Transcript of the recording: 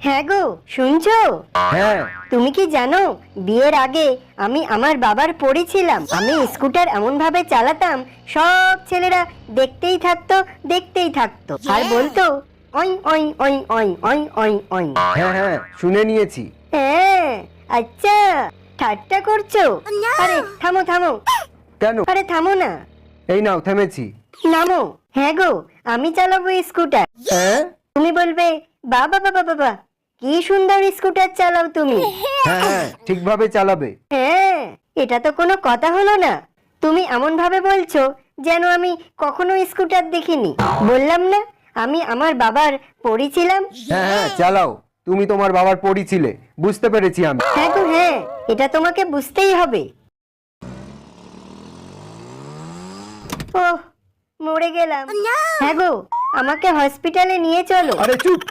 হ্যাঁ গো, শুনছো? হ্যাঁ। তুমি কি জানো, বিয়ের আগে আমি আমার বাবার পড়েছিলাম। আমি স্কুটার এমন ভাবে চালাতাম, সব ছেলেরা দেখতেই থাকতো আর বলতো ওই ওই ওই ওই ওই ওই ওই। হ্যাঁ হ্যাঁ, শুনে নিয়েছি। হ্যাঁ, আচ্ছা, ঠাট্টা করছো? আরে থামো থামো, কেন? আরে থামো না, এই নাও, থেমেছি। নামো। হ্যাঁ গো, আমি চালাবো স্কুটার। হ্যাঁ তুমি বলবে বাবা বাবা বাবা, কি সুন্দর স্কুটার চালাও তুমি। হ্যাঁ হ্যাঁ, ঠিকভাবে চালাবে। হ্যাঁ, এটা তো কোনো কথা হলো না। তুমি এমন ভাবে বলছো যেন আমি কখনো স্কুটার দেখিনি। বললাম না, আমি আমার বাবার পড়েছিলাম। হ্যাঁ হ্যাঁ, চালাও। তুমি তোমার বাবার পরী ছিলে, বুঝতে পেরেছি আমি। হ্যাঁ গো হ্যাঁ, এটা তোমাকে বুঝতেই হবে। ওহ, মরে গেলাম। হ্যাঁ গো, আমাকে হসপিটালে নিয়ে চলো। আরে চুপ,